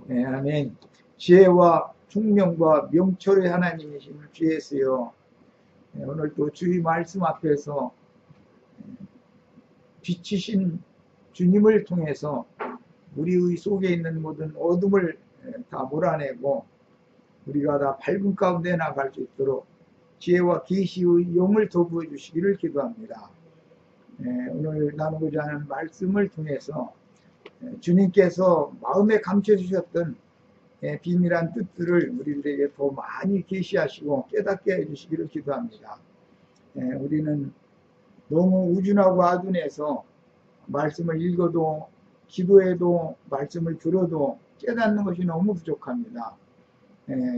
네, 아멘. 지혜와 총명과 명철의 하나님이심을 주 예수여, 네, 오늘도 주의 말씀 앞에서 빛이신 주님을 통해서 우리의 속에 있는 모든 어둠을 다 몰아내고 우리가 다 밝은 가운데 나갈 수 있도록 지혜와 계시의 영을 더부어 주시기를 기도합니다. 오늘 나누고자 하는 말씀을 통해서 주님께서 마음에 감춰주셨던 비밀한 뜻들을 우리들에게 더 많이 계시하시고 깨닫게 해주시기를 기도합니다. 우리는 너무 우준하고 아둔해서 말씀을 읽어도 기도해도 말씀을 들어도 깨닫는 것이 너무 부족합니다.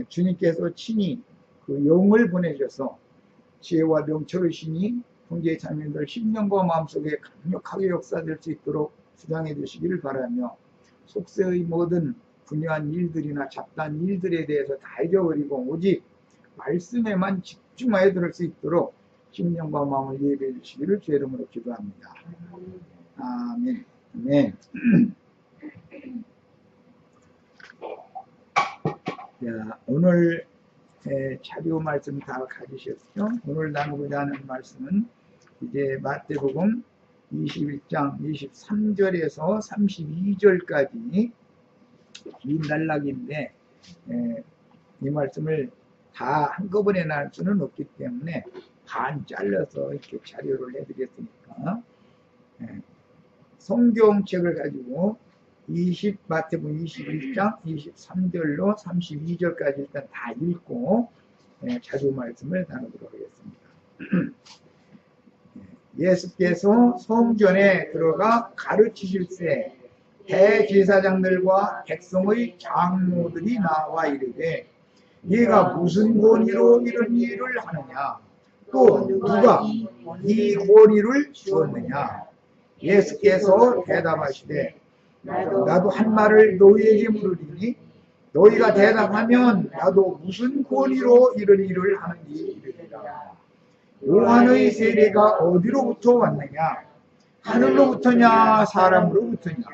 주님께서 친히 그 영을 보내셔서 지혜와 명철의 신이 형제 자매들 심령과 마음속에 강력하게 역사될 수 있도록 주장해 주시기를 바라며 속세의 모든 분야한 일들이나 잡다한 일들에 대해서 다 잊어버리고 오직 말씀에만 집중하여 들을 수 있도록 심령과 마음을 예배해 주시기를 주의 이름으로 기도합니다. 아멘. 아멘. 자, 오늘 자료 말씀 다 가지셨죠? 오늘 나누고자 하는 말씀은 이제 마태복음 21장 23절에서 32절까지 긴 단락인데 이 말씀을 다 한꺼번에 날 수는 없기 때문에 반 잘라서 이렇게 자료를 해드렸으니까 성경책을 가지고 마태복음 21장 23절로 32절까지 일단 다 읽고 자료 말씀을 나누도록 하겠습니다. 예수께서 성전에 들어가 가르치실새 대제사장들과 백성의 장로들이 나와 이르되 얘가 무슨 권위로 이런 일을 하느냐, 또 누가 이 권위를 주었느냐. 예수께서 대답하시되 나도 한 말을 너희에게 물으리니 너희가 대답하면 나도 무슨 권위로 이런 일을 하는지 이르리라. 요한의 세례가 어디로부터 왔느냐, 하늘로부터냐 사람으로부터냐.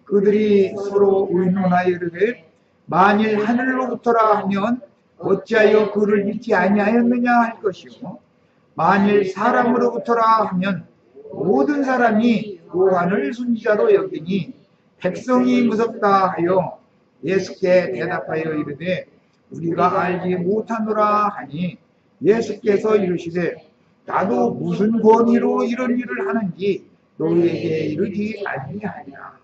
그들이 서로 의논하여 이르되 만일 하늘로부터라 하면 어찌하여 그를 믿지 아니하였느냐 할 것이요, 만일 사람으로부터라 하면 모든 사람이 요한을 순지자로 여기니 백성이 무섭다 하여 예수께 대답하여 이르되 우리가 알지 못하노라 하니 예수께서 이르시되 나도 무슨 권위로 이런 일을 하는지 너희에게 이르지 아니하니라.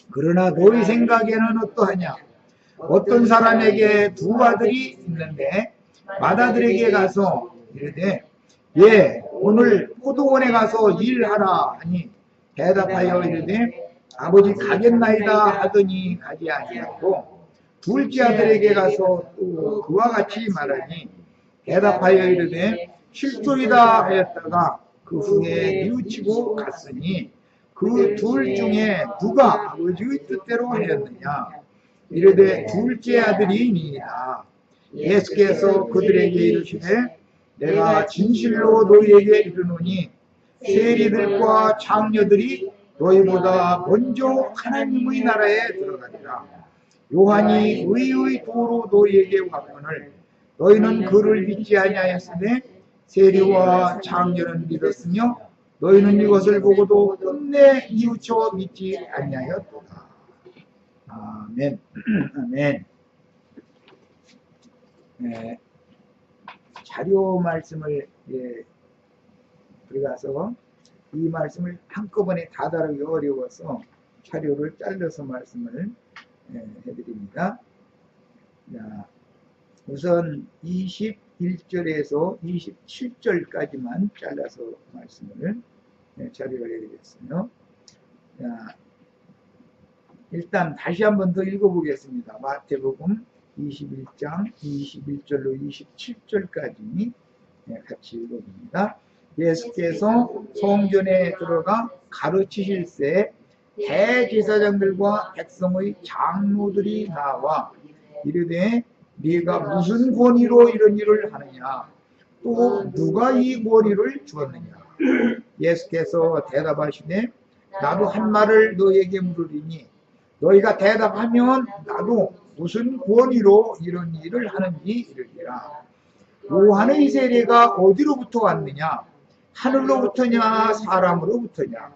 그러나 너희 생각에는 어떠하냐? 어떤 사람에게 두 아들이 있는데 맏아들에게 가서 이르되 오늘 포도원에 가서 일하라 하니 대답하여 이르되 아버지 가겠나이다 하더니 가지 아니하고 둘째 아들에게 가서 또 그와 같이 말하니 대답하여 이르되 실소이다 하였다가 그 후에 뉘우치고 갔으니 그 둘 중에 누가 아버지의 뜻대로 하였느냐. 이르되 둘째 아들이니이다. 예수께서 그들에게 이르시되 내가 진실로 너희에게 이르노니 세리들과 장녀들이 너희보다 먼저 하나님의 나라에 들어가리라. 요한이 의의 도로 너희에게 왔거늘 너희는 그를 믿지 아니하였으되 세리와 장녀는 믿었으며 너희는 이것을 보고도 끝내 뉘우쳐 믿지 아니하였도다. 아멘. 아멘. 자료 말씀을 들어가서 이 말씀을 한꺼번에 다 다루기 어려워서 자료를 잘라서 말씀을 해드립니다. 자, 우선 21절에서 27절까지만 잘라서 말씀을 자료를 해드리겠어요. 자, 일단 다시 한번 더 읽어보겠습니다. 마태복음 21장 21절로 27절까지 같이 읽어봅니다. 예수께서 성전에 들어가 가르치실새 대제사장들과 백성의 장로들이 나와 이르되 네가 무슨 권위로 이런 일을 하느냐, 또 누가 이 권위를 주었느냐. 예수께서 대답하시되 나도 한 말을 너에게 물으리니 너희가 대답하면 나도 무슨 권위로 이런 일을 하는지 이르리라. 요한의 세례가 어디로부터 왔느냐? 하늘로부터냐 사람으로부터냐?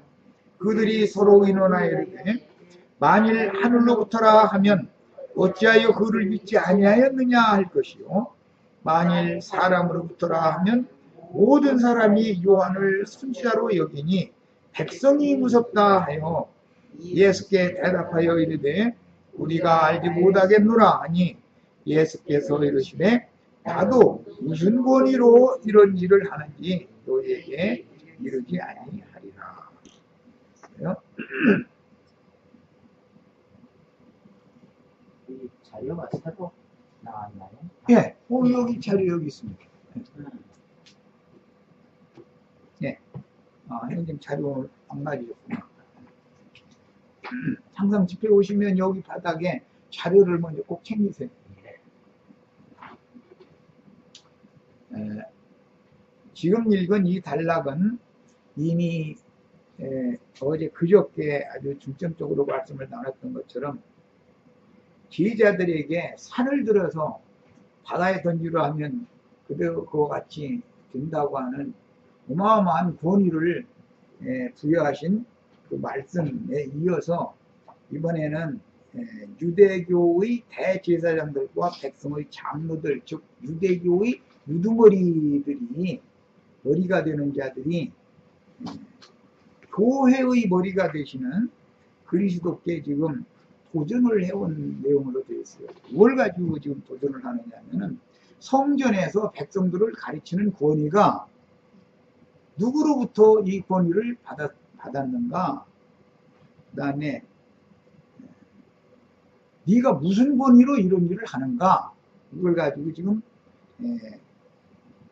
그들이 서로 의논하여 이르되 만일 하늘로부터라 하면 어찌하여 그를 믿지 아니하였느냐 할 것이요, 만일 사람으로부터라 하면 모든 사람이 요한을 선지자로 여기니 백성이 무섭다 하여 예수께 대답하여 이르되 우리가 알지 못하겠노라 하니 예수께서 이르시되 나도 무슨 권위로 이런 일을 하는지 너희에게 이르지 아니하리라. 이 자료가 새로 나왔나요? 예, 여기 자료 여기 있습니다. 예, 형님 자료 안 가지셨구나. 항상 집회 오시면 여기 바닥에 자료를 먼저 꼭 챙기세요. 지금 읽은 이 단락은 이미 어제 그저께 아주 중점적으로 말씀을 나눴던 것처럼 제자들에게 산을 들어서 바다에 던지려 하면 그와 같이 된다고 하는 어마어마한 권위를 부여하신 그 말씀에 이어서 이번에는 유대교의 대제사장들과 백성의 장로들, 즉 유대교의 우두머리들이 머리가 되는 자들이 교회의 머리가 되시는 그리스도께 지금 도전을 해온 내용으로 되어 있어요. 뭘 가지고 지금 도전을 하느냐면은 성전에서 백성들을 가르치는 권위가 누구로부터 이 권위를 받았는가? 그 다음에 네가 무슨 권위로 이런 일을 하는가? 이걸 가지고 지금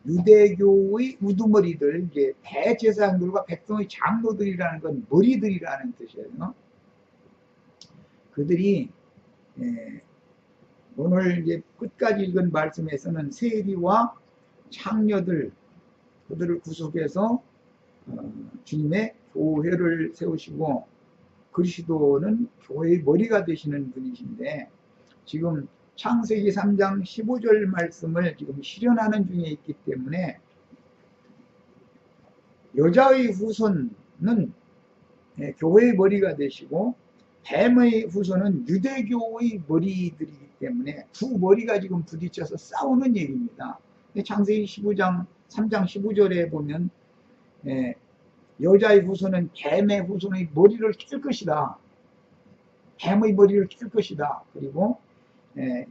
유대교의 우두머리들, 이제 대제사장들과 백성의 장로들이라는 건 머리들이라는 뜻이에요. 그들이 오늘 이제 끝까지 읽은 말씀에서는 세리와 창녀들, 그들을 구속해서 주님의 교회를 세우시고 그리스도는 교회의 머리가 되시는 분이신데, 지금 창세기 3장 15절 말씀을 지금 실현하는 중에 있기 때문에 여자의 후손은 교회의 머리가 되시고 뱀의 후손은 유대교의 머리들이기 때문에 두 머리가 지금 부딪혀서 싸우는 얘기입니다. 창세기 15장 3장 15절에 보면 여자의 후손은 뱀의 후손의 머리를 깰 것이다. 뱀의 머리를 깰 것이다. 그리고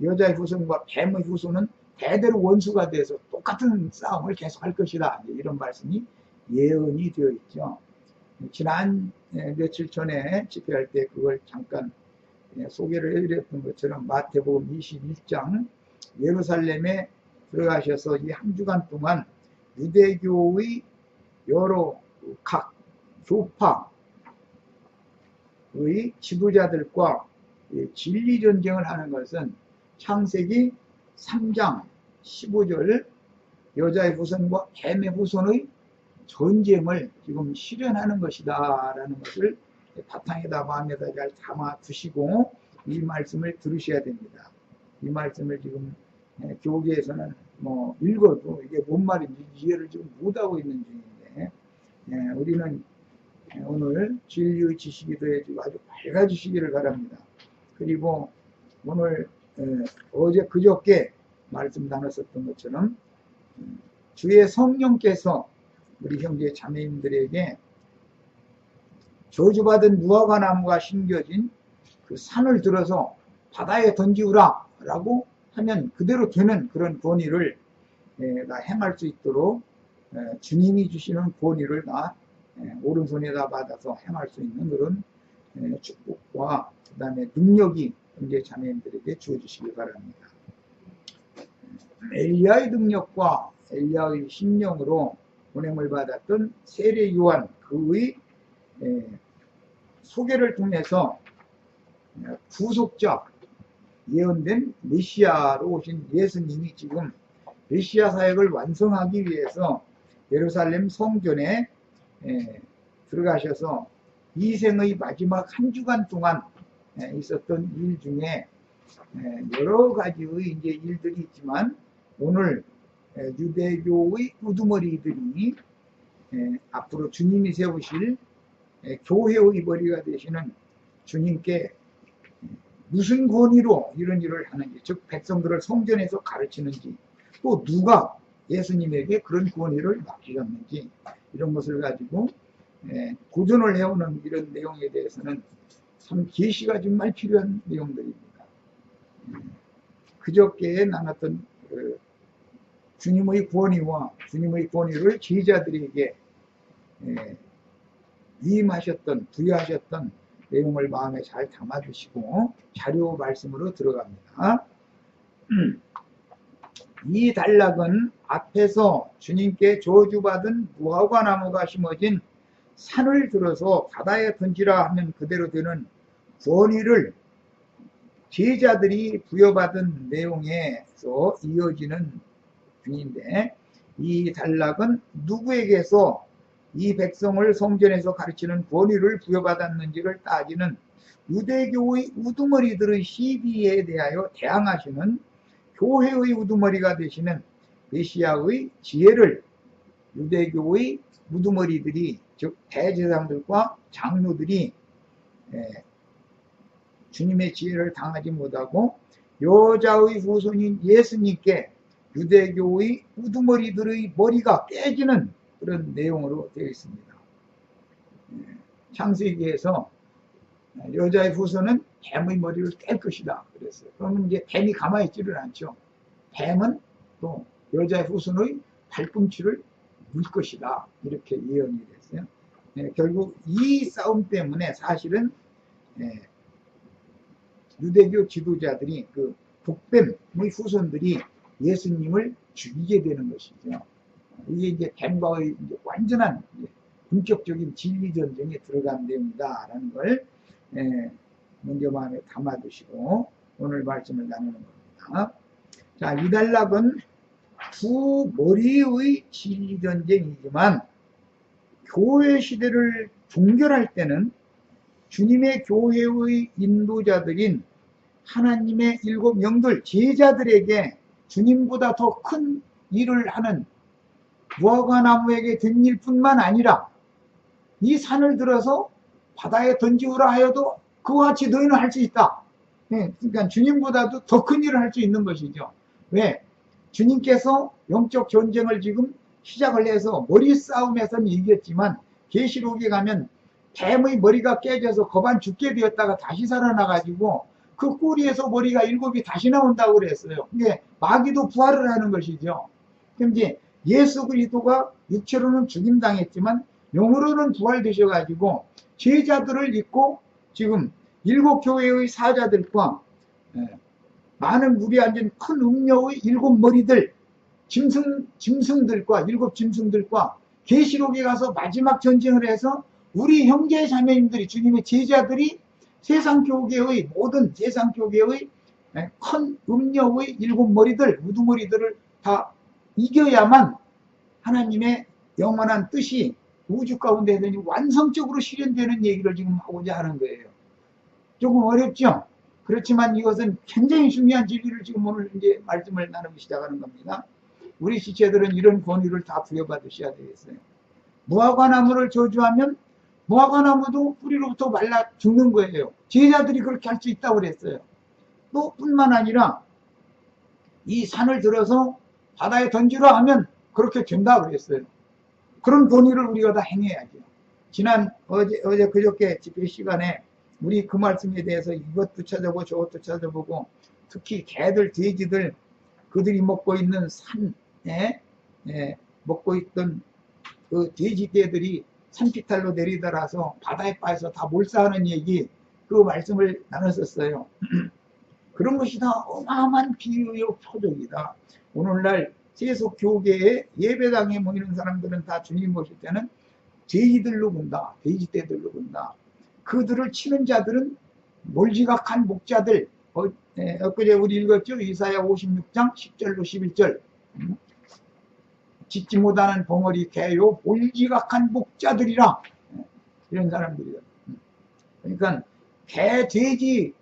여자의 후손과 뱀의 후손은 대대로 원수가 돼서 똑같은 싸움을 계속할 것이다. 이런 말씀이 예언이 되어 있죠. 지난 며칠 전에 집회할 때 그걸 잠깐 소개를 해드렸던 것처럼 마태복음 21장 예루살렘에 들어가셔서 이 한 주간 동안 유대교의 여러 각 교파의 지도자들과 진리 전쟁을 하는 것은 창세기 3장 15절 여자의 후손과 뱀의 후손의 전쟁을 지금 실현하는 것이다 라는 것을 바탕에다 마음에다 잘 담아 두시고 이 말씀을 들으셔야 됩니다. 이 말씀을 지금 교계에서는 뭐 읽어도 이게 뭔 말인지 이해를 지금 못하고 있는 중인데, 우리는 오늘 진리의 지식이 더해지고 아주 밝아지시기를 바랍니다. 그리고 오늘 어제 그저께 말씀 나눴었던 것처럼 주의 성령께서 우리 형제 자매님들에게 저주받은 무화과 나무가 심겨진 그 산을 들어서 바다에 던지우라 라고 하면 그대로 되는 그런 권위를 나 행할 수 있도록 주님이 주시는 권위를 나 오른손에다 받아서 행할 수 있는 그런 축복과 그 다음에 능력이 형제 자매님들에게 주어지시기 바랍니다. 엘리야의 능력과 엘리야의 심령으로 보냄을 받았던 세례 요한, 그의 소개를 통해서 구속자, 예언된 메시아로 오신 예수님이 지금 메시아 사역을 완성하기 위해서 예루살렘 성전에 들어가셔서 이 생의 마지막 한 주간 동안 있었던 일 중에 여러 가지의 이제 일들이 있지만 오늘 유대교의 우두머리들이 앞으로 주님이 세우실 교회의 머리가 되시는 주님께 무슨 권위로 이런 일을 하는지, 즉 백성들을 성전에서 가르치는지, 또 누가 예수님에게 그런 권위를 맡기셨는지, 이런 것을 가지고 고전을 해오는 이런 내용에 대해서는 참 계시가 정말 필요한 내용들입니다. 그저께 나눴던 주님의 권위와 주님의 권위를 제자들에게 위임하셨던, 부여하셨던 내용을 마음에 잘 담아두시고 자료 말씀으로 들어갑니다. 이 단락은 앞에서 주님께 저주받은 무화과나무가 심어진 산을 들어서 바다에 던지라 하면 그대로 되는 권위를 제자들이 부여받은 내용에서 이어지는 중인데, 이 단락은 누구에게서 이 백성을 성전에서 가르치는 권위를 부여받았는지를 따지는 유대교의 우두머리들의 시비에 대하여 대항하시는 교회의 우두머리가 되시는 메시아의 지혜를 유대교의 우두머리들이, 즉 대제사장들과 장로들이 주님의 지혜를 당하지 못하고 여자의 후손인 예수님께 유대교의 우두머리들의 머리가 깨지는 그런 내용으로 되어 있습니다. 창세기에서 여자의 후손은 뱀의 머리를 깰 것이다 그랬어요. 그러면 이제 뱀이 가만히 있지를 않죠. 뱀은 또 여자의 후손의 발꿈치를 물 것이다, 이렇게 예언이 됐어요. 결국 이 싸움 때문에 사실은 유대교 지도자들이, 그 독뱀의 후손들이 예수님을 죽이게 되는 것이죠. 이게 이제 뱀과의 이제 완전한 본격적인 진리 전쟁에 들어간 내용이다 라는 걸 먼저 마음에 담아두시고 오늘 말씀을 나누는 겁니다. 자, 이 단락은 두 머리의 진리 전쟁이지만 교회 시대를 종결할 때는 주님의 교회의 인도자들인 하나님의 7 영들 제자들에게 주님보다 더 큰 일을 하는 무화과나무에게 된 일뿐만 아니라 이 산을 들어서 바다에 던지우라 하여도 그와 같이 너희는 할 수 있다. 그러니까 주님보다도 더 큰 일을 할 수 있는 것이죠. 왜? 주님께서 영적 전쟁을 지금 시작을 해서 머리 싸움에서는 이겼지만 계시록에 가면 뱀의 머리가 깨져서 거반 죽게 되었다가 다시 살아나가지고 그 꼬리에서 머리가 7이 다시 나온다고 그랬어요. 이게 마귀도 부활을 하는 것이죠. 그럼 이제 예수 그리스도가 육체로는 죽임당했지만 영으로는 부활되셔가지고 제자들을 잇고 지금 7교회의 사자들과 많은 물이 앉은 큰 음녀의 7 머리들, 짐승들과 7 짐승들과 계시록에 가서 마지막 전쟁을 해서 우리 형제 자매님들이, 주님의 제자들이 세상 교계의, 모든 세상 교계의 큰 음녀의 7 머리들, 우두머리들을 다 이겨야만 하나님의 영원한 뜻이 우주 가운데 완성적으로 실현되는 얘기를 지금 하고자 하는 거예요. 조금 어렵죠? 그렇지만 이것은 굉장히 중요한 진리를 지금 오늘 이제 말씀을 나누기 시작하는 겁니다. 우리 지체들은 이런 권위를 다 부여받으셔야 되겠어요. 무화과나무를 저주하면 무화과나무도 뿌리로부터 말라 죽는 거예요. 제자들이 그렇게 할 수 있다고 그랬어요. 또 뿐만 아니라 이 산을 들어서 바다에 던지라 하면 그렇게 된다 그랬어요. 그런 권위를 우리가 다 행해야죠. 어제 그저께 집회 시간에 우리 그 말씀에 대해서 이것도 찾아보고 저것도 찾아보고, 특히 개들, 돼지들, 그들이 먹고 있는 산에 먹고 있던 그 돼지떼들이 산비탈로 내리더라서 바다에 빠져서 다 몰사하는 얘기, 그 말씀을 나눴었어요. 그런 것이 다 어마어마한 비유의 표적이다. 오늘날 세속 교계에 예배당에 모이는 사람들은 다 주님 모실 때는 돼지들로 본다, 돼지떼들로 본다. 그들을 치는 자들은 몰지각한 목자들. 엊그제 우리 읽었죠? 이사야 56장 10절로 11절. 짖지 못하는 벙어리 개요 몰지각한 목자들이라. 이런 사람들이요. 그러니까 개, 돼지들을,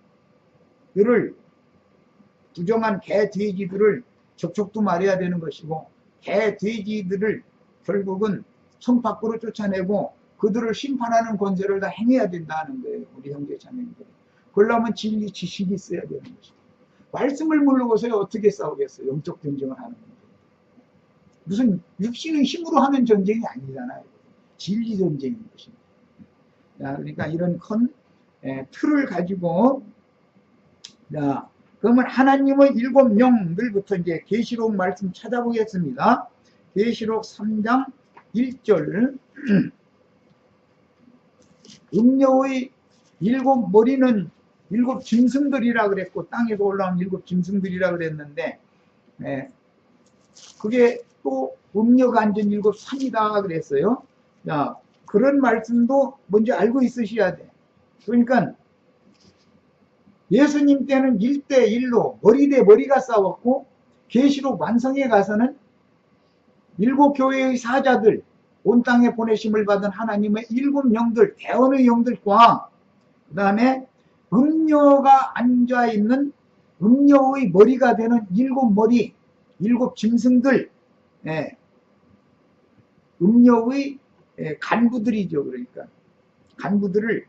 부정한 개, 돼지들을 접촉도 말해야 되는 것이고, 개, 돼지들을 결국은 성 밖으로 쫓아내고 그들을 심판하는 권세를 다 행해야 된다는 거예요. 우리 형제 자매님들이. 그러려면 진리 지식이 있어야 되는 것이고, 말씀을 모르고서 어떻게 싸우겠어요? 영적 전쟁을 하는 건데. 무슨 육신의 힘으로 하는 전쟁이 아니잖아요. 진리 전쟁인 것입니다. 자, 그러니까 이런 큰 틀을 가지고, 자, 그러면 하나님의 일곱 영들부터 이제 계시록 말씀 찾아보겠습니다. 계시록 3장 1절. 음녀의 일곱 머리는 일곱 짐승들이라 그랬고, 땅에서 올라온 일곱 짐승들이라 그랬는데, 그게 또 음녀가 앉은 일곱 산이다 그랬어요. 자, 그런 말씀도 먼저 알고 있으셔야 돼. 그러니까 예수님 때는 1대1로 머리 대 머리가 싸웠고, 계시록 완성에 가서는 일곱 교회의 사자들, 온 땅에 보내심을 받은 하나님의 일곱 영들, 대언의 영들과 그 다음에 음녀가 앉아있는 음녀의 머리가 되는 일곱 머리, 일곱 짐승들, 음녀의 간부들이죠. 그러니까 간부들을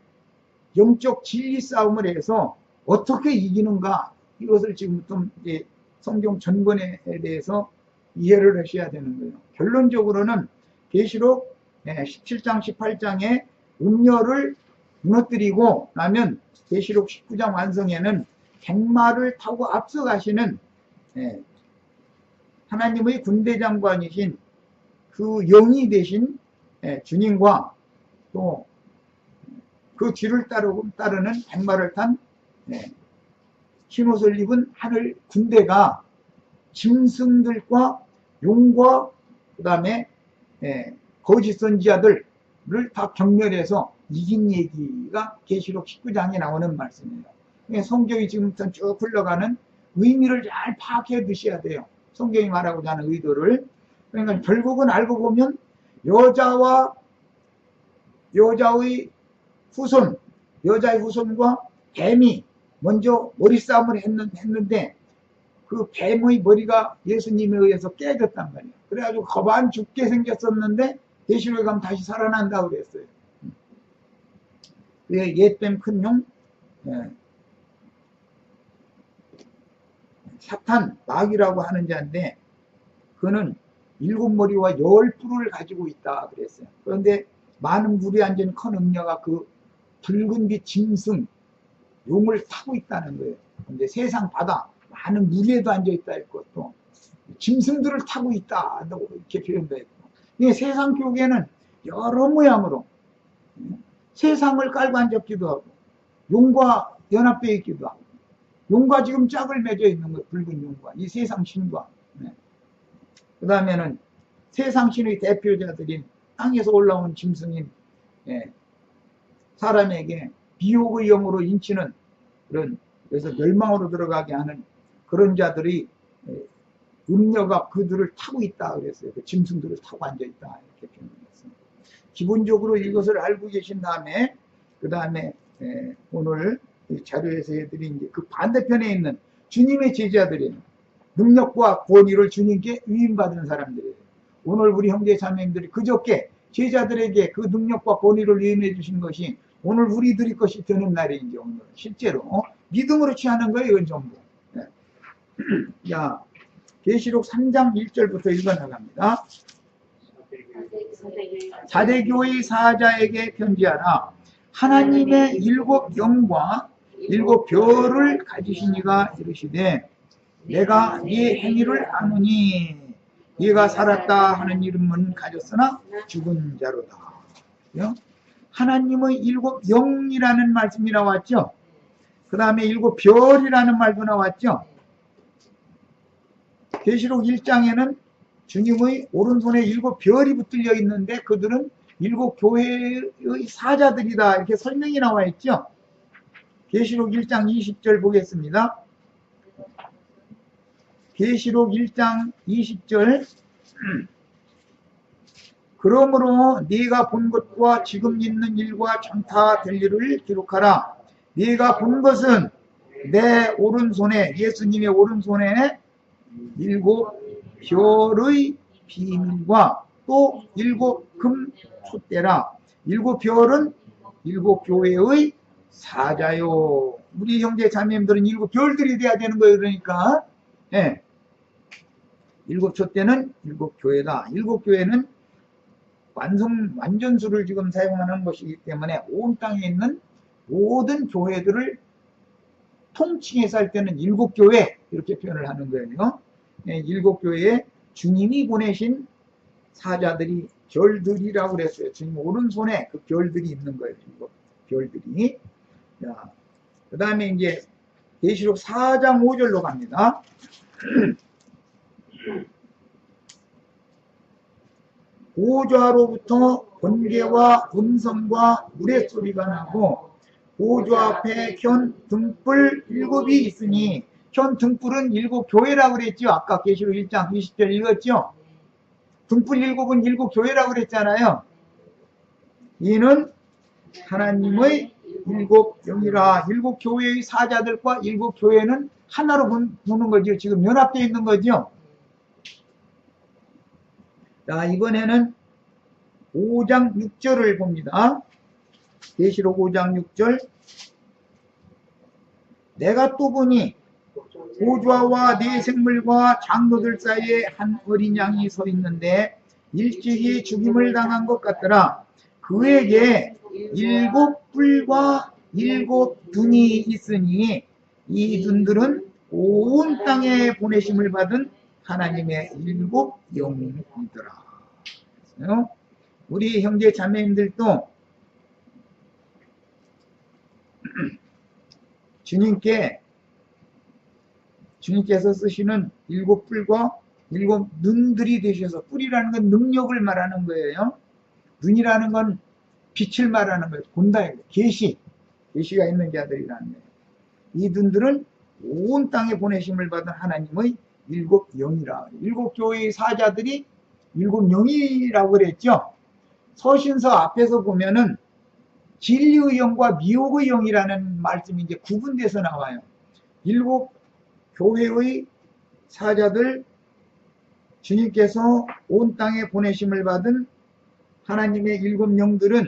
영적 진리 싸움을 해서 어떻게 이기는가, 이것을 지금 좀 이제 성경 전권에 대해서 이해를 하셔야 되는 거예요. 결론적으로는 계시록 17장 18장에 음녀를 무너뜨리고 나면 계시록 19장 완성에는 백마를 타고 앞서가시는 하나님의 군대 장관이신 그 영이 되신 주님과 또 그 뒤를 따르는 백마를 탄 흰옷을 입은 하늘 군대가 짐승들과 용과 그 다음에 거짓 선지자들을 다 경멸해서 이긴 얘기가 계시록 19장에 나오는 말씀이에요. 성경이 지금부터 쭉 흘러가는 의미를 잘 파악해 두셔야 돼요. 성경이 말하고자 하는 의도를. 그러니까 결국은 알고 보면 여자의 후손, 여자의 후손과 뱀이 먼저 머리싸움을 했는데 그 뱀의 머리가 예수님에 의해서 깨졌단 말이에요. 그래가지고 거반 죽게 생겼었는데 계시록에 가면 다시 살아난다고 그랬어요. 옛뱀 큰용, 사탄, 마귀라고 하는 자인데 그는 일곱 머리와 열 뿔을 가지고 있다 그랬어요. 그런데 많은 물이 앉은 큰 음녀가 그 붉은 빛 짐승, 용을 타고 있다는 거예요. 근데 세상 바다, 많은 물에도 앉아있다 했고, 또 짐승들을 타고 있다 이렇게 표현도 했고, 세상 교계는 여러 모양으로 세상을 깔고 앉았기도 하고, 용과 연합되어 있기도 하고, 용과 지금 짝을 맺어 있는 거예요. 붉은 용과 이 세상 신과. 그 다음에는 세상 신의 대표자들인 땅에서 올라온 짐승인 사람에게 비옥의 영으로 인치는 그런, 그래서 멸망으로 들어가게 하는 그런 자들이 음녀가 그들을 타고 있다 그랬어요. 그 짐승들을 타고 앉아 있다 이렇게 표현했습니다. 기본적으로 이것을 알고 계신 다음에 그 다음에 오늘 자료에서 해드린 그 반대편에 있는 주님의 제자들이에요. 능력과 권위를 주님께 위임받은 사람들이에요. 오늘 우리 형제 자매님들이 그저께 제자들에게 그 능력과 권위를 위임해 주신 것이 오늘 우리들이 것이 되는 날이죠. 오늘 실제로 믿음으로 취하는 거예요. 이건 전부. 자, 계시록 3장 1절부터 읽어나갑니다. 사대교의 사자에게 편지하라. 하나님의 일곱 영과 일곱 별을 가지신 이가 이르시되 내가 네 행위를 아노니 네가 살았다 하는 이름은 가졌으나 죽은 자로다. 하나님의 일곱 영이라는 말씀이 나왔죠. 그 다음에 일곱 별이라는 말도 나왔죠. 계시록 1장에는 주님의 오른손에 일곱 별이 붙들려 있는데 그들은 일곱 교회의 사자들이다 이렇게 설명이 나와 있죠. 계시록 1장 20절 보겠습니다. 계시록 1장 20절. 그러므로 네가 본 것과 지금 있는 일과 전타 될 일을 기록하라. 네가 본 것은 내 오른손에, 예수님의 오른손에 일곱 별의 비밀과 또 일곱 금 촛대라. 일곱 별은 일곱 교회의 사자요. 우리 형제 자매님들은 일곱 별들이 돼야 되는 거예요. 그러니까 예. 일곱 촛대는 일곱 교회다. 일곱 교회는 완전수를 지금 사용하는 것이기 때문에 온 땅에 있는 모든 교회들을 통칭해서 할 때는 일곱 교회 이렇게 표현을 하는 거예요. 네, 일곱 교회에 주님이 보내신 사자들이 별들이라고 그랬어요. 주님 오른손에 그 별들이 있는 거예요. 일곱 별들이. 그 다음에 이제 계시록 4장 5절로 갑니다. 보좌로부터 번개와 음성과 물의 소리가 나고 보좌 앞에 켠 등불 7이 있으니, 켠 등불은 일곱 교회라고 그랬죠. 아까 계시록 1장 20절 읽었죠. 등불 7은 일곱 교회라고 그랬잖아요. 이는 하나님의 일곱 영이라. 일곱 교회의 사자들과 일곱 교회는 하나로 보는 거죠. 지금 연합되어 있는 거죠. 자, 이번에는 5장 6절을 봅니다. 계시록 5장 6절. 내가 또 보니 보좌와 네 생물과 장로들 사이에 한 어린 양이 서 있는데 일찍이 죽임을 당한 것 같더라. 그에게 일곱 뿔과 일곱 눈이 있으니 이 눈들은 온 땅에 보내심을 받은 하나님의 일곱 영이더라. 우리 형제 자매님들도 주님께서 쓰시는 일곱 뿔과 일곱 눈들이 되셔서, 뿔이라는 건 능력을 말하는 거예요. 눈이라는 건 빛을 말하는 거예요. 본다. 계시가 있는 자들이라는 거예요. 이 눈들은 온 땅에 보내심을 받은 하나님의 일곱 영이라. 일곱 교회의 사자들이 일곱 영이라고 그랬죠. 서신서 앞에서 보면은 진리의 영과 미혹의 영이라는 말씀이 이제 구분돼서 나와요. 일곱 교회의 사자들, 주님께서 온 땅에 보내심을 받은 하나님의 일곱 영들은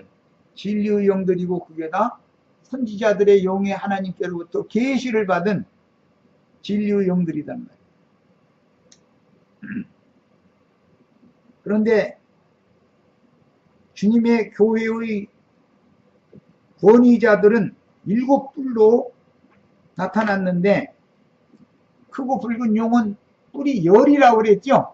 진리의 영들이고, 그게 다 선지자들의 영에 하나님께로부터 계시를 받은 진리의 영들이단 말이에요. 그런데 주님의 교회의 권위자들은 일곱 뿔로 나타났는데, 크고 붉은 용은 뿔이 열이라고 그랬죠.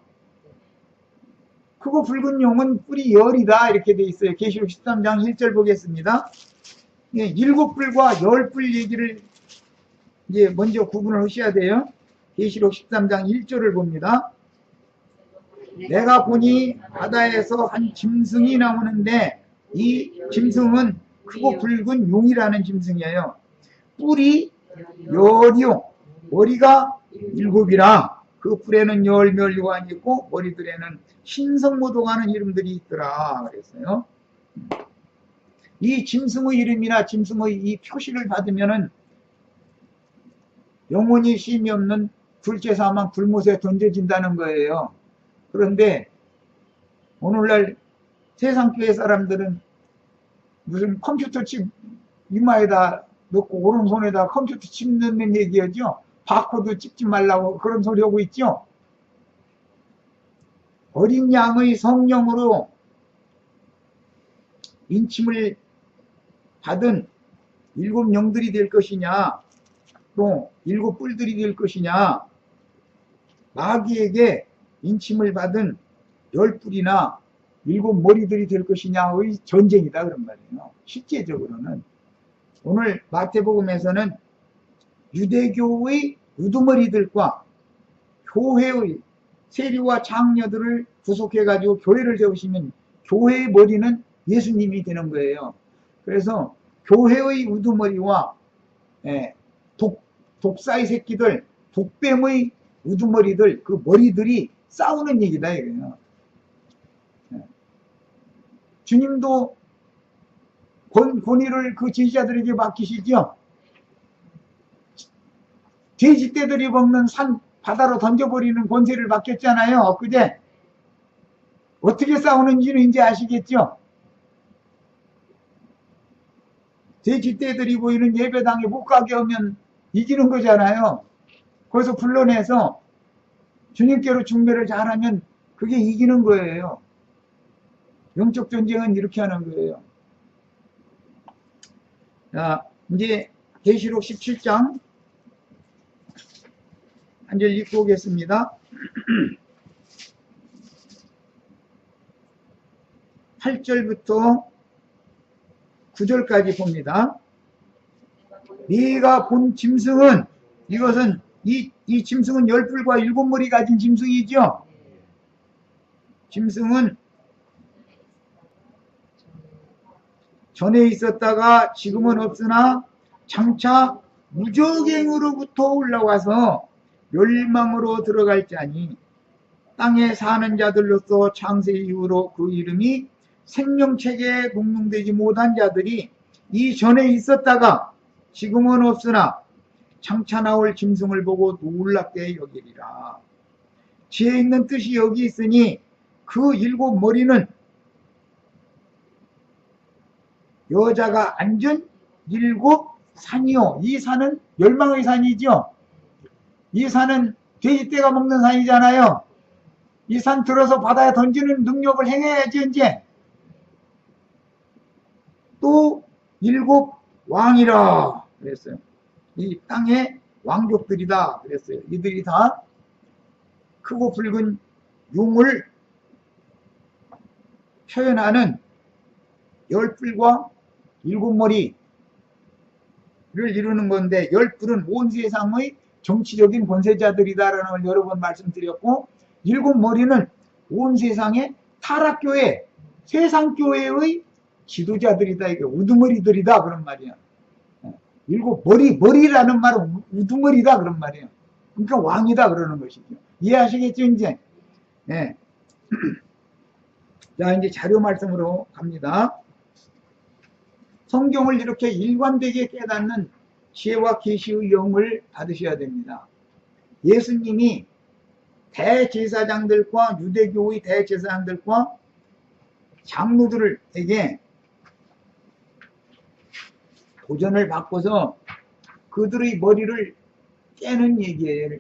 크고 붉은 용은 뿔이 열이다 이렇게 돼 있어요. 계시록 13장 1절 보겠습니다. 일곱 뿔과 열 뿔 얘기를 이제 먼저 구분을 하셔야 돼요. 계시록 13장 1절을 봅니다. 내가 보니 바다에서 한 짐승이 나오는데, 이 짐승은 크고 붉은 용이라는 짐승이에요. 뿔이 열이요, 머리가 일곱이라. 그 뿔에는 열 멸류관이 있고 머리들에는 신성모독하는 이름들이 있더라 그랬어요. 이 짐승의 이름이나 짐승의 이 표시를 받으면은 영원히 쉼이 없는 둘째 사망 불못에 던져진다는 거예요. 그런데 오늘날 세상교회 사람들은 무슨 컴퓨터 칩 이마에다 넣고 오른손에다 컴퓨터 칩 넣는 얘기하죠. 바코드 찍지 말라고 그런 소리 하고 있죠. 어린 양의 성령으로 인침을 받은 일곱 영들이 될 것이냐, 또 일곱 뿔들이 될 것이냐, 마귀에게 인침을 받은 열 뿔이나 일곱 머리들이 될 것이냐의 전쟁이다 그런 말이에요. 실제적으로는 오늘 마태복음에서는 유대교의 우두머리들과 교회의 세리와 장녀들을 구속해 가지고 교회를 세우시면 교회의 머리는 예수님이 되는 거예요. 그래서 교회의 우두머리와 독사의 새끼들, 독뱀의 우두머리들, 그 머리들이 싸우는 얘기다 이거예요. 주님도 권위를 그 제자들에게 맡기시죠. 돼지떼들이 먹는 산 바다로 던져버리는 권세를 맡겼잖아요. 엊그제. 어떻게 싸우는지는 이제 아시겠죠? 돼지떼들이 보이는 예배당에 못 가게 하면 이기는 거잖아요. 거기서 불러내서 주님께로 중매를 잘하면 그게 이기는 거예요. 영적 전쟁은 이렇게 하는 거예요. 자, 이제 계시록 17장 한 절 읽고 오겠습니다. 8절부터 9절까지 봅니다. 네가 본 짐승은, 이것은 이 짐승은 10뿔과 7머리 가진 짐승이죠. 짐승은 전에 있었다가 지금은 없으나 장차 무저갱으로부터 올라와서 멸망으로 들어갈 자니 땅에 사는 자들로서 창세 이후로 그 이름이 생명책에 녹록되지 못한 자들이 이전에 있었다가 지금은 없으나 장차 나올 짐승을 보고 놀랍게 여기리라. 지혜 있는 뜻이 여기 있으니 그 7머리는 여자가 앉은 7산이요. 이 산은 멸망의 산이죠. 이 산은 돼지떼가 먹는 산이잖아요. 이 산 들어서 바다에 던지는 능력을 행해야지 이제. 또 7왕이라 그랬어요. 이 땅의 왕족들이다 그랬어요. 이들이 다 크고 붉은 용을 표현하는 10뿔과 7머리를 이루는 건데, 10뿔은 온 세상의 정치적인 권세자들이다라는 걸 여러 번 말씀드렸고, 7머리는 온 세상의 타락교회, 세상교회의 지도자들이다. 이게 우두머리들이다 그런 말이야. 7머리라는 말은 우두머리다 그런 말이에요. 그러니까 왕이다 그러는 것이죠. 이해하시겠죠 이제? 네. 자, 이제 자료 말씀으로 갑니다. 성경을 이렇게 일관되게 깨닫는 지혜와 계시의 영을 받으셔야 됩니다. 예수님이 대제사장들과 유대교의 대제사장들과 장로들에게 도전을 받고서 그들의 머리를 깨는 얘기를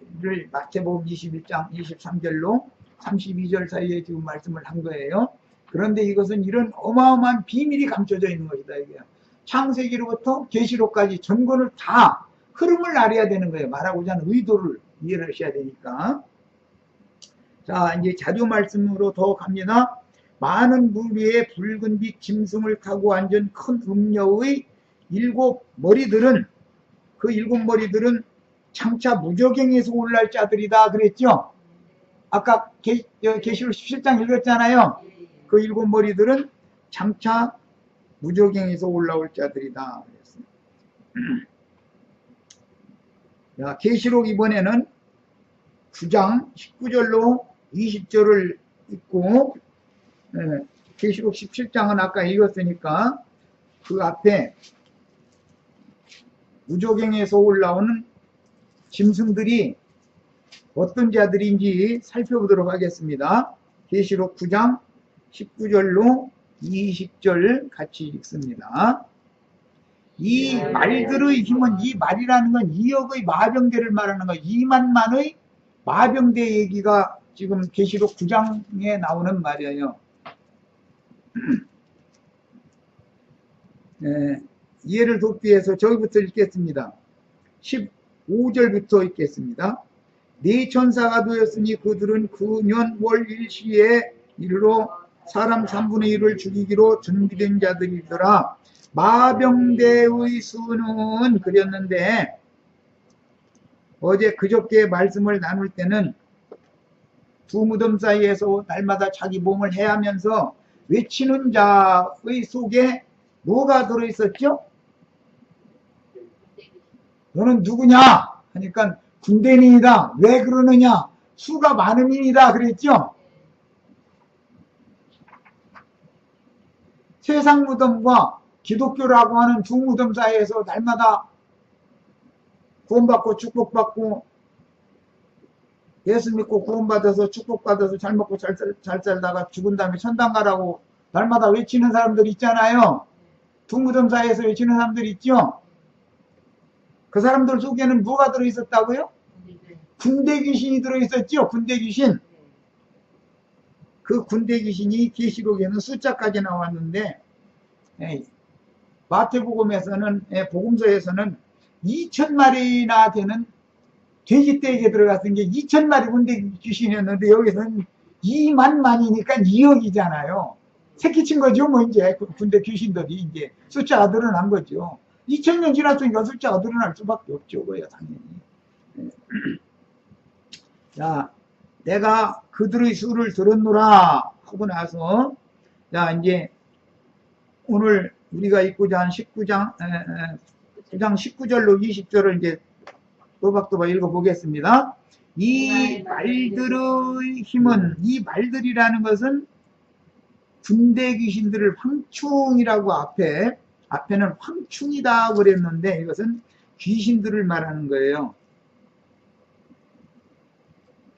마태복음 21장 23절로 32절 사이에 지금 말씀을 한 거예요. 그런데 이것은 이런 어마어마한 비밀이 감춰져 있는 것이다. 이게 창세기로부터 계시록까지 전권을 다 흐름을 알아야 되는 거예요. 말하고자 하는 의도를 이해를 하셔야 되니까. 자, 이제 자료 말씀으로 더 갑니다. 많은 무리의 붉은빛 짐승을 타고 앉은 큰 음녀의 7머리들은, 그 7머리들은 장차 무저갱에서 올랄 자들이다 그랬죠. 아까 계시록 17장 읽었잖아요. 그 7머리들은 장차 무저갱에서 올라올 자들이다 그랬어요. 자, 계시록 이번에는 9장 19절로 20절을 읽고, 계시록 17장은 아까 읽었으니까 그 앞에 무저갱에서 올라오는 짐승들이 어떤 자들인지 살펴보도록 하겠습니다. 계시록 9장 19절로 20절 같이 읽습니다. 이 말들의 힘은, 이 말이라는 건 2억의 마병대를 말하는 거예요. 2만만의 마병대 얘기가 지금 계시록 9장에 나오는 말이에요. 이해를 돕기 위해서 저기부터 읽겠습니다. 15절부터 읽겠습니다. 네 천사가 되었으니 그들은 그 년 월 일시에 이르러 사람 3분의 1을 죽이기로 준비된 자들이더라. 마병대의 수는 그렸는데, 어제 그저께 말씀을 나눌 때는 두 무덤 사이에서 날마다 자기 몸을 해하면서 외치는 자의 속에 뭐가 들어있었죠? 너는 누구냐? 하니까 군대인이다. 왜 그러느냐? 수가 많은 인이다 그랬죠? 세상 무덤과 기독교라고 하는 두 무덤 사이에서 날마다 구원받고 축복받고 예수 믿고 구원받아서 축복받아서 잘 먹고 잘 살다가 죽은 다음에 천당 가라고 날마다 외치는 사람들 있잖아요. 두무덤 사이에서 외치는 사람들 있죠. 그 사람들 속에는 뭐가 들어있었다고요? 군대 귀신이 들어있었죠. 군대 귀신. 그 군대 귀신이 계시록에는 숫자까지 나왔는데 마태복음에서는 복음서에서는 2,000마리나 되는 돼지떼에게 들어갔던 게 2,000마리 군대 귀신이었는데 여기서는 2만만이니까 2억이잖아요. 새끼 친 거죠. 뭐 이제 군대 귀신들이 이제 숫자가 늘어난 거죠. 2,000년 지났으니까 숫자가 늘어날 수밖에 없죠. 그야 당연히. 자, 내가 그들의 수를 들었노라 하고 나서 자 이제 오늘 우리가 읽고자 한 19장 19절로 20절을 이제 또박또박 읽어보겠습니다. 이 말들의 힘은, 이 말들이라는 것은 군대 귀신들을 황충이라고 앞에는 황충이다 그랬는데 이것은 귀신들을 말하는 거예요.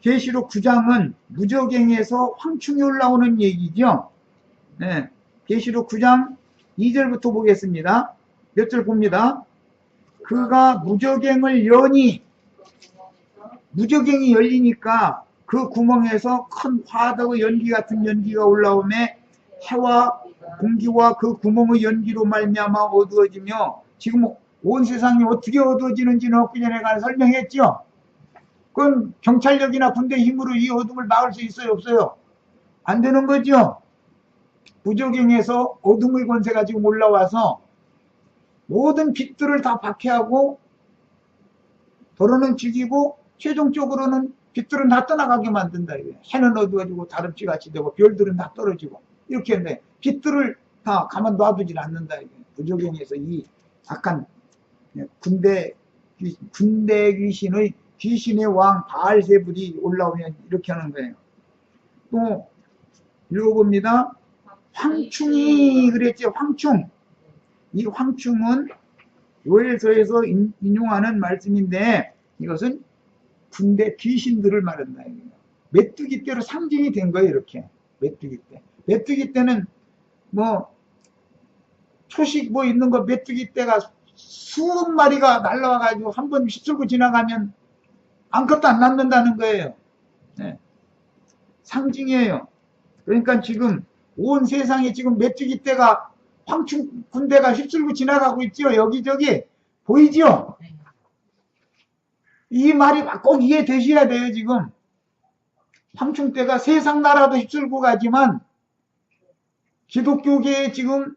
계시록 9장은 무저갱에서 황충이 올라오는 얘기죠. 네. 계시록 9장 2절부터 보겠습니다. 몇 절 봅니다. 그가 무저갱을 여니, 무저갱이 열리니까 그 구멍에서 큰 화덕의 연기 같은 연기가 올라오매 해와 공기와 그 구멍의 연기로 말미암아 어두워지며, 지금 온 세상이 어떻게 어두워지는지는 엊그전에 설명했죠. 그건 경찰력이나 군대 힘으로 이 어둠을 막을 수 있어요, 없어요? 안 되는 거죠. 무저갱에서 어둠의 권세가 지금 올라와서 모든 빛들을 다 박해하고 도로는 죽이고 최종적으로는 빛들은 다 떠나가게 만든다. 해는 어두워지고 다름쥐같이 되고 별들은 다 떨어지고 이렇게 했는데 빛들을 다 가만 놔두질 않는다. 무저갱에서 이 약간 군대 귀신의 왕 바알세불이 올라오면 이렇게 하는 거예요. 또 읽어봅니다. 황충이 그랬죠. 황충. 이 황충은 요엘서에서 인용하는 말씀인데 이것은 군대 귀신들을 말한다. 메뚜기 떼로 상징이 된 거예요. 이렇게 메뚜기 떼. 메뚜기 떼는 뭐 초식 뭐 있는 거 메뚜기 떼가 수억 마리가 날라와 가지고 한 번 휩쓸고 지나가면 아무것도 안 남는다는 거예요. 네. 상징이에요. 그러니까 지금 온 세상에 지금 메뚜기 떼가 황충 군대가 휩쓸고 지나가고 있죠. 여기저기 보이죠? 이 말이 꼭 이해되셔야 돼요. 지금 황충 떼가 세상 나라도 휩쓸고 가지만 기독교계에 지금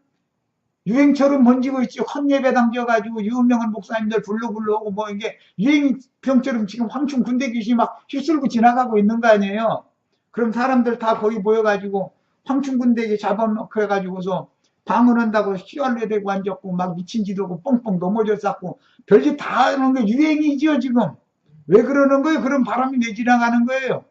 유행처럼 번지고 있죠. 헌예배 당겨가지고 유명한 목사님들 불러오고 뭐 이게 유행병처럼 지금 황충 군대 귀신이 막 휩쓸고 지나가고 있는 거 아니에요. 그럼 사람들 다 거기 모여가지고 황충 군대에 잡아놓고 해가지고서 방언한다고 씨알레 대고 앉았고 막 미친 짓 하고 뻥뻥 넘어져 쌌고 별짓 다 하는 게 유행이죠. 지금 왜 그러는 거예요? 그런 바람이 왜 지나가는 거예요?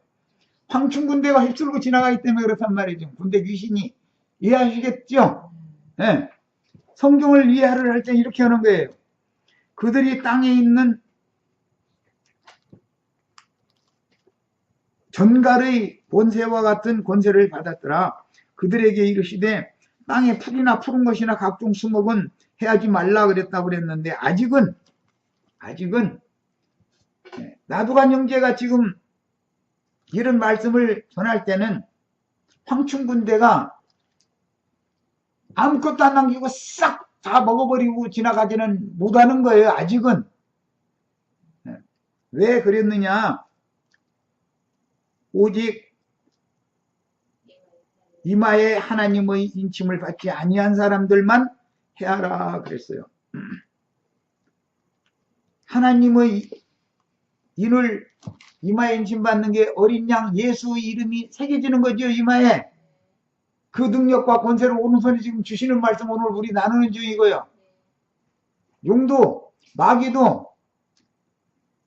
황충 군대가 휩쓸고 지나가기 때문에 그렇단 말이죠. 군대 귀신이. 이해하시겠죠? 네. 성경을 이해를 할 때 이렇게 하는 거예요. 그들이 땅에 있는 전갈의 권세와 같은 권세를 받았더라. 그들에게 이르시되 땅에 풀이나 푸른 것이나 각종 수목은 해하지 말라 그랬다고 그랬는데 아직은 나두간 형제가 지금 이런 말씀을 전할 때는 황충 군대가 아무것도 안 남기고 싹 다 먹어버리고 지나가지는 못하는 거예요. 아직은. 왜 그랬느냐? 오직 이마에 하나님의 인침을 받지 아니한 사람들만 해하라 그랬어요. 하나님의 인을 이마에 인침 받는 게 어린 양 예수의 이름이 새겨지는 거죠. 이마에. 그 능력과 권세를 오른손에 지금 주시는 말씀 오늘 우리 나누는 중이고요. 용도, 마귀도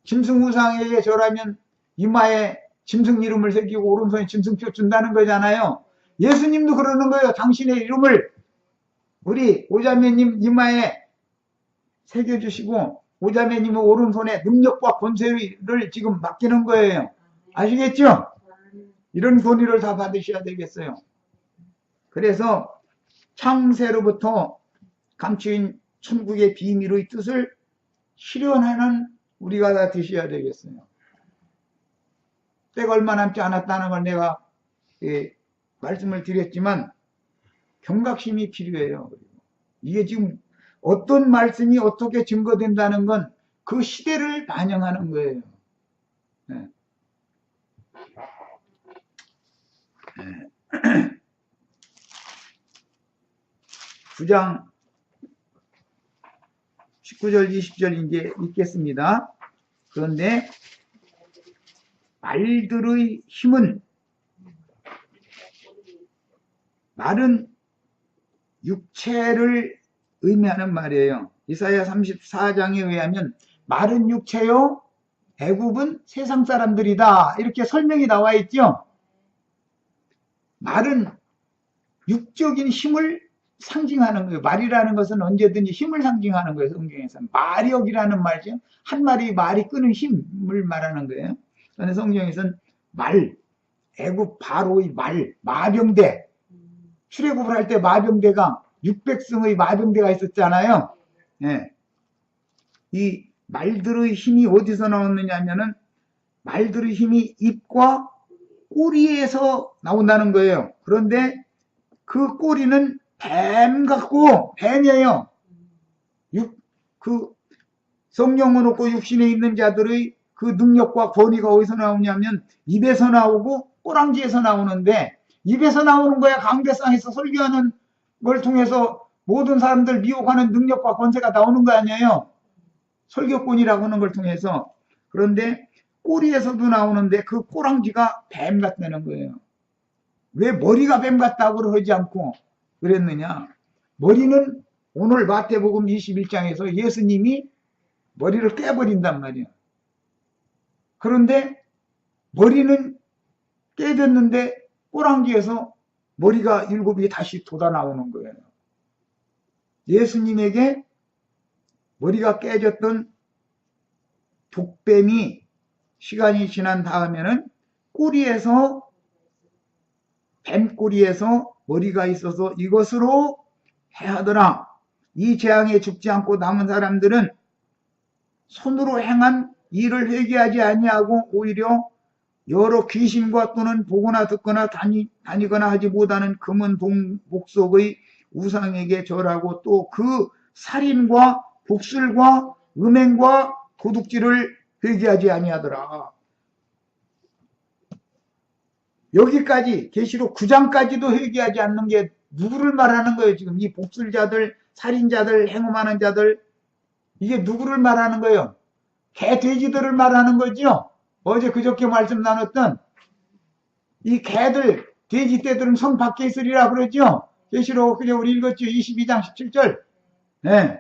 짐승우상에게 절하면 이마에 짐승 이름을 새기고 오른손에 짐승표 준다는 거잖아요. 예수님도 그러는 거예요. 당신의 이름을 우리 오자매님 이마에 새겨주시고 오자매님의 오른손에 능력과 권세를 지금 맡기는 거예요. 아시겠죠? 이런 권위를 다 받으셔야 되겠어요. 그래서 창세로부터 감추인 천국의 비밀의 뜻을 실현하는 우리가 다 되셔야 되겠어요. 때가 얼마 남지 않았다는 걸 내가 말씀을 드렸지만 경각심이 필요해요. 이게 지금 어떤 말씀이 어떻게 증거된다는 건 그 시대를 반영하는 거예요. 네. 9장 19절 20절 이제 읽겠습니다. 그런데 말들의 힘은 말은 육체를 의미하는 말이에요. 이사야 34장에 의하면 말은 육체요, 애굽은 세상 사람들이다. 이렇게 설명이 나와 있죠. 말은 육적인 힘을 상징하는 거예요. 말이라는 것은 언제든지 힘을 상징하는 거예요. 성경에서 마력이라는 말이죠. 한 마리 말이 끄는 힘을 말하는 거예요. 그런데 성경에서는 말, 애굽 바로의 말, 마병대, 출애굽을 할 때 마병대가 600승의 마병대가 있었잖아요. 네. 이 말들의 힘이 어디서 나오느냐 하면은 말들의 힘이 입과 꼬리에서 나온다는 거예요. 그런데 그 꼬리는 뱀 같고 뱀이에요. 그 성령을 얻고 육신에 있는 자들의 그 능력과 권위가 어디서 나오냐면 입에서 나오고 꼬랑지에서 나오는데, 입에서 나오는 거야 강대상에서 설교하는 걸 통해서 모든 사람들 미혹하는 능력과 권세가 나오는 거 아니에요. 설교권이라고 하는 걸 통해서. 그런데 꼬리에서도 나오는데 그 꼬랑지가 뱀 같다는 거예요. 왜 머리가 뱀 같다고 그러지 않고 그랬느냐. 머리는 오늘 마태복음 21장에서 예수님이 머리를 깨버린단 말이에요. 그런데 머리는 깨졌는데 꼬랑지에서 머리가 7이 다시 돋아 나오는 거예요. 예수님에게 머리가 깨졌던 독뱀이 시간이 지난 다음에는 꼬리에서, 뱀꼬리에서 머리가 있어서 이것으로 해하더라. 이 재앙에 죽지 않고 남은 사람들은 손으로 행한 일을 회개하지 아니하고 오히려 여러 귀신과 또는 보거나 듣거나 다니거나 하지 못하는 금은 복속의 우상에게 절하고 또 그 살인과 복술과 음행과 도둑질을 회개하지 아니하더라. 여기까지 계시록 9장까지도 회개하지 않는 게 누구를 말하는 거예요? 지금 이 복술자들, 살인자들, 행음하는 자들, 이게 누구를 말하는 거예요? 개, 돼지들을 말하는 거죠. 어제 그저께 말씀 나눴던 이 개들, 돼지떼들은 성 밖에 있으리라 그러죠. 계시록 그제 우리 읽었죠. 22장 17절. 네.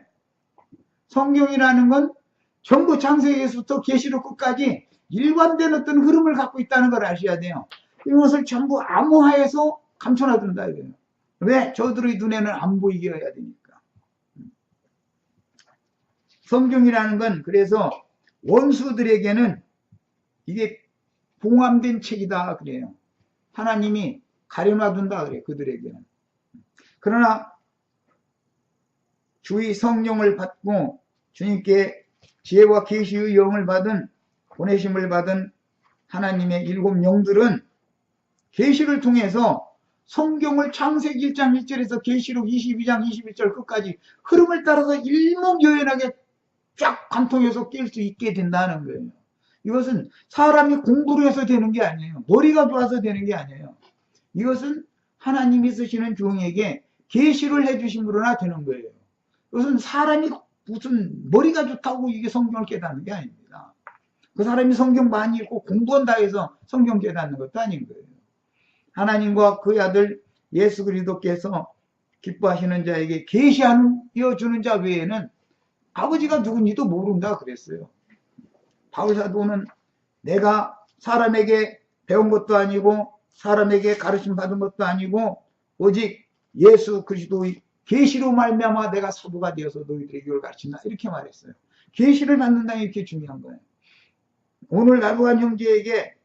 성경이라는 건 전부 창세기에서부터 계시록 끝까지 일관된 어떤 흐름을 갖고 있다는 걸 아셔야 돼요. 이것을 전부 암호화해서 감춰놔둔다 이거예요. 왜? 저들의 눈에는 안 보이게 해야 되니까. 성경이라는 건 그래서 원수들에게는 이게 봉함된 책이다 그래요. 하나님이 가려놔둔다 그래요. 그들에게는. 그러나 주의 성령을 받고 주님께 지혜와 계시의 영을 받은, 보내심을 받은 하나님의 7 영들은 계시를 통해서 성경을 창세기 1장 1절에서 계시록 22장 21절 끝까지 흐름을 따라서 일목요연하게 쫙 관통해서 깰 수 있게 된다는 거예요. 이것은 사람이 공부를 해서 되는 게 아니에요. 머리가 좋아서 되는 게 아니에요. 이것은 하나님이 쓰시는 종에게 계시를 해주심으로나 되는 거예요. 이것은 사람이 무슨 머리가 좋다고 이게 성경을 깨닫는 게 아닙니다. 그 사람이 성경 많이 읽고 공부한다 해서 성경 깨닫는 것도 아닌 거예요. 하나님과 그의 아들 예수 그리스도께서 기뻐하시는 자에게 계시하여 주는 자 외에는 아버지가 누군지도 모른다 그랬어요. 바울 사도는 내가 사람에게 배운 것도 아니고 사람에게 가르침 받은 것도 아니고 오직 예수 그리스도의 계시로 말미암아 내가 사도가 되어서 너희들에게 이걸 가르친다 이렇게 말했어요. 계시를 받는다는 게 이렇게 중요한 거예요. 오늘 나부한 형제에게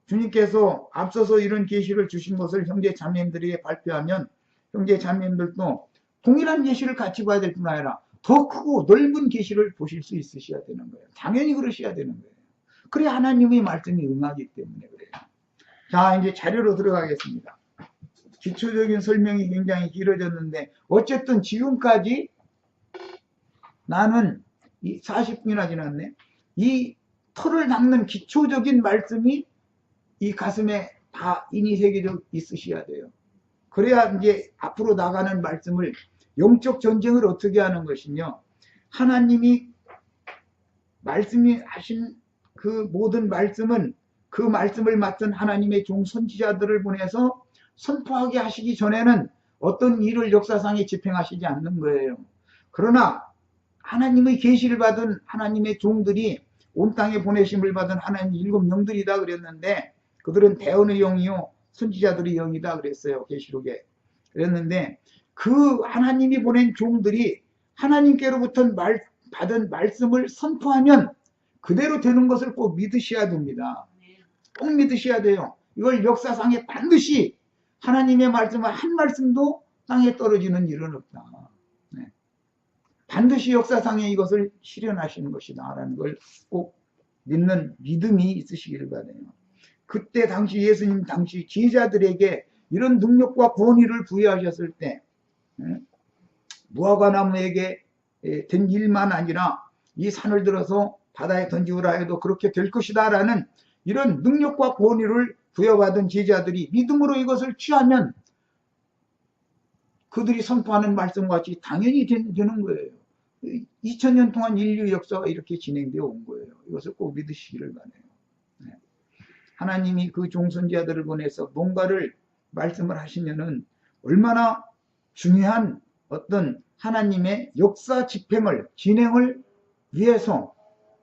주님께서 앞서서 이런 계시를 주신 것을 형제 자매님들에게 발표하면 형제 자매님들도 동일한 계시를 같이 봐야 될 뿐 아니라 더 크고 넓은 계시를 보실 수 있으셔야 되는 거예요. 당연히 그러셔야 되는 거예요. 그래 하나님의 말씀이 응하기 때문에 그래요. 자, 이제 자료로 들어가겠습니다. 기초적인 설명이 굉장히 길어졌는데 어쨌든 지금까지 나는 40분이나 지났네. 이 털을 닦는 기초적인 말씀이 이 가슴에 다 인이 새겨져 있으셔야 돼요. 그래야 이제 앞으로 나가는 말씀을 영적 전쟁을 어떻게 하는 것이며 하나님이 말씀이 하신 그 모든 말씀은 그 말씀을 맡은 하나님의 종 선지자들을 보내서 선포하게 하시기 전에는 어떤 일을 역사상에 집행하시지 않는 거예요. 그러나 하나님의 계시를 받은 하나님의 종들이 온 땅에 보내심을 받은 하나님의 7 영들이다 그랬는데 그들은 대언의 영이요 선지자들의 영이다 그랬어요. 계시록에 그랬는데 그 하나님이 보낸 종들이 하나님께로부터 받은 말씀을 선포하면 그대로 되는 것을 꼭 믿으셔야 됩니다. 꼭 믿으셔야 돼요. 이걸 역사상에 반드시 하나님의 말씀은 한 말씀도 땅에 떨어지는 일은 없다. 네. 반드시 역사상에 이것을 실현하시는 것이다 라는 걸 꼭 믿는 믿음이 있으시기를 바라요. 그때 당시 예수님 당시 제자들에게 이런 능력과 권위를 부여하셨을 때 무화과나무에게 된 일만 아니라 이 산을 들어서 바다에 던지우라 해도 그렇게 될 것이다 라는 이런 능력과 권위를 부여받은 제자들이 믿음으로 이것을 취하면 그들이 선포하는 말씀과 같이 당연히 되는 거예요. 2000년 동안 인류 역사가 이렇게 진행되어 온 거예요. 이것을 꼭 믿으시기를 바라요. 네. 하나님이 그 종선지자들을 보내서 뭔가를 말씀을 하시면은 얼마나 중요한 어떤 하나님의 역사 집행을 진행을 위해서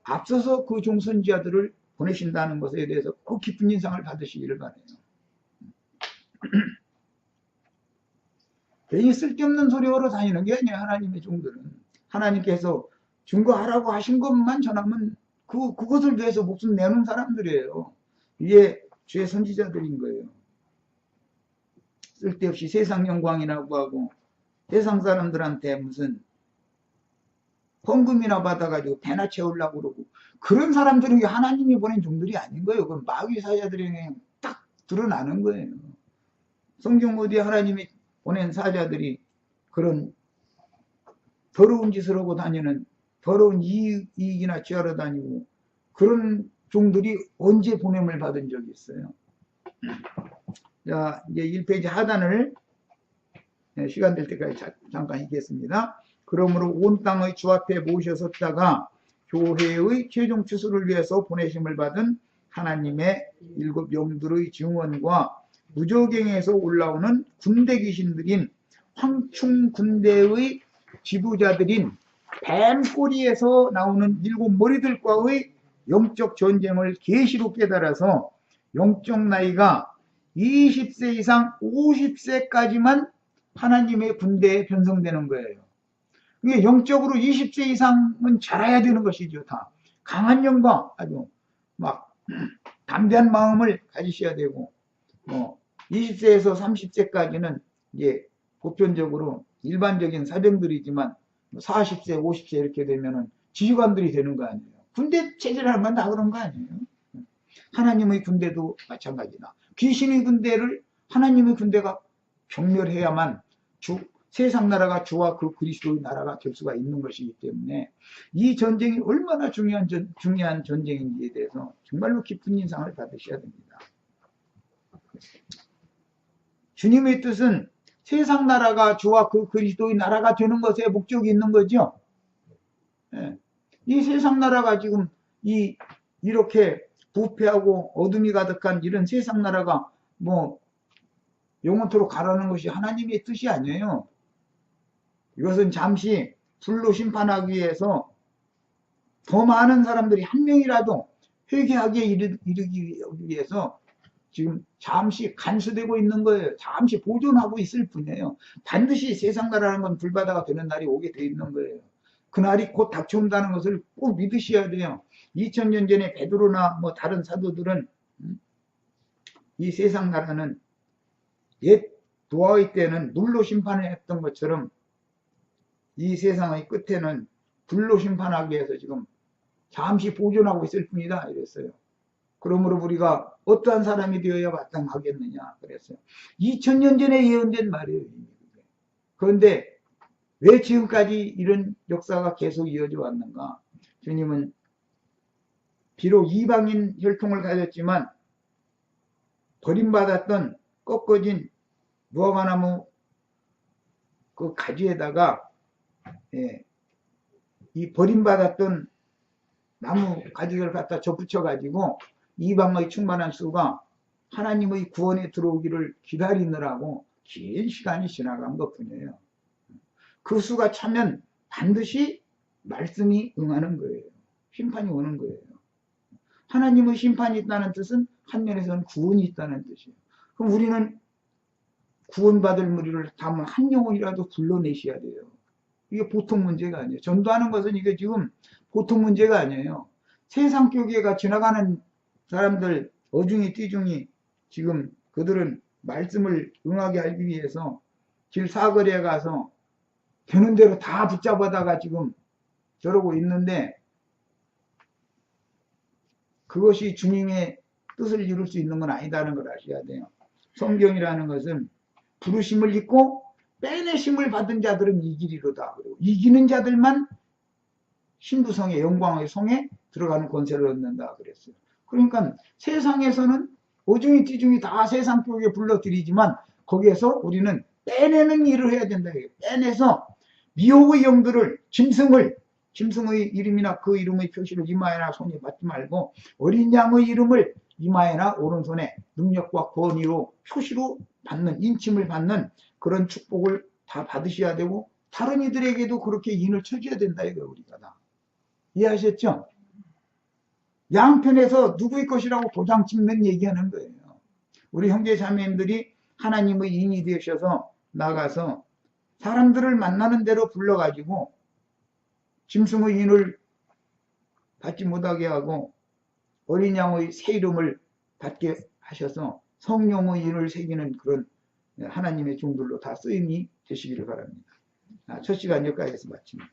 앞서서 그 종선지자들을 보내신다는 것에 대해서 꼭 깊은 인상을 받으시기를 바라요. 괜히 쓸데없는 소리 하러 다니는 게 아니에요. 하나님의 종들은 하나님께서 증거하라고 하신 것만 전하면 그것을 위해서 목숨 내는 사람들이에요. 이게 주의 선지자들인 거예요. 쓸데없이 세상 영광이라고 하고 세상 사람들한테 무슨 헌금이나 받아가지고 배나 채우려고 그러고 그런 사람들은 하나님이 보낸 종들이 아닌 거예요. 그건 마귀 사자들이 딱 드러나는 거예요. 성경 어디에 하나님이 보낸 사자들이 그런 더러운 짓을 하고 다니는 더러운 이익이나 취하러 다니고 그런 종들이 언제 보냄을 받은 적이 있어요. 자, 이제 1페이지 하단을 시간 될 때까지 잠깐 읽겠습니다. 그러므로 온 땅의 주 앞에 모셔섰다가 교회의 최종 추수를 위해서 보내심을 받은 하나님의 7 영들의 증언과 무저갱에서 올라오는 군대 귀신들인 황충 군대의 지도자들인 뱀 꼬리에서 나오는 7 머리들과의 영적 전쟁을 계시로 깨달아서 영적 나이가 20세 이상 50세까지만 하나님의 군대에 변성되는 거예요. 이게 영적으로 20세 이상은 자라야 되는 것이죠. 다 강한 영과 아주 막 담대한 마음을 가지셔야 되고 20세에서 30세까지는 이제 보편적으로 일반적인 사병들이지만 40세, 50세 이렇게 되면은 지휘관들이 되는 거 아니에요. 군대 체제를 하면 다 그런 거 아니에요. 하나님의 군대도 마찬가지다. 귀신의 군대를 하나님의 군대가 경멸해야만 세상 나라가 주와 그 그리스도의 나라가 될 수가 있는 것이기 때문에 이 전쟁이 얼마나 중요한 전쟁인지에 대해서 정말로 깊은 인상을 받으셔야 됩니다. 주님의 뜻은 세상 나라가 주와 그 그리스도의 나라가 되는 것에 목적이 있는 거죠. 예. 이 세상 나라가 지금 이렇게 부패하고 어둠이 가득한 이런 세상 나라가 영원토록 가라는 것이 하나님의 뜻이 아니에요. 이것은 잠시 불로 심판하기 위해서 더 많은 사람들이 한 명이라도 회개하기에 이르기 위해서 지금 잠시 간수되고 있는 거예요. 잠시 보존하고 있을 뿐이에요. 반드시 세상 나라는 건 불바다가 되는 날이 오게 돼 있는 거예요. 그날이 곧 닥쳐온다는 것을 꼭 믿으셔야 돼요. 2000년 전에 베드로나 뭐 다른 사도들은 이 세상 나라는 옛 노아의 때는 물로 심판을 했던 것처럼 이 세상의 끝에는 불로 심판하기 위해서 지금 잠시 보존하고 있을 뿐이다 이랬어요. 그러므로 우리가 어떠한 사람이 되어야 마땅하겠느냐 그랬어요. 2000년 전에 예언된 말이에요. 그런데 왜 지금까지 이런 역사가 계속 이어져 왔는가? 주님은 비록 이방인 혈통을 가졌지만 버림받았던 꺾어진 무화과나무 그 가지에다가 이 버림받았던 나무 가지를 갖다 접붙여 가지고 이방의 충만한 수가 하나님의 구원에 들어오기를 기다리느라고 긴 시간이 지나간 것뿐이에요. 그 수가 차면 반드시 말씀이 응하는 거예요. 심판이 오는 거예요. 하나님의 심판이 있다는 뜻은 한면에서는 구원이 있다는 뜻이에요. 그럼 우리는 구원받을 무리를 다만 한 영혼이라도 불러내셔야 돼요. 이게 보통 문제가 아니에요. 전도하는 것은 이게 지금 보통 문제가 아니에요. 세상 교계가 지나가는 사람들 어중이 띠중이 지금 그들은 말씀을 응하게 하기 위해서 길 사거리에 가서 되는 대로 다 붙잡아다가 지금 저러고 있는데 그것이 주님의 뜻을 이룰 수 있는 건 아니다는 걸 아셔야 돼요. 성경이라는 것은 부르심을 입고 빼내심을 받은 자들은 이기리로다. 그리고 이기는 자들만 신부성의 영광의 성에 들어가는 권세를 얻는다 그랬어요. 그러니까 세상에서는 오중이 띠중이 다 세상 교회에 불러들이지만 거기에서 우리는 빼내는 일을 해야 된다. 빼내서 미혹의 영들을 짐승의 이름이나 그 이름의 표시를 이마에나 손에 받지 말고 어린 양의 이름을 이마에나 오른손에 능력과 권위로 표시로 받는 인침을 받는 그런 축복을 다 받으셔야 되고 다른 이들에게도 그렇게 인을 쳐줘야 된다 이거 우리가 다 이해하셨죠? 양편에서 누구의 것이라고 도장 찍는 얘기하는 거예요. 우리 형제 자매님들이 하나님의 인이 되셔서 나가서 사람들을 만나는 대로 불러가지고 짐승의 인을 받지 못하게 하고 어린 양의 새 이름을 받게 하셔서 성령의 인을 새기는 그런 하나님의 종들로 다 쓰임이 되시기를 바랍니다. 첫 시간 여기까지서 마칩니다.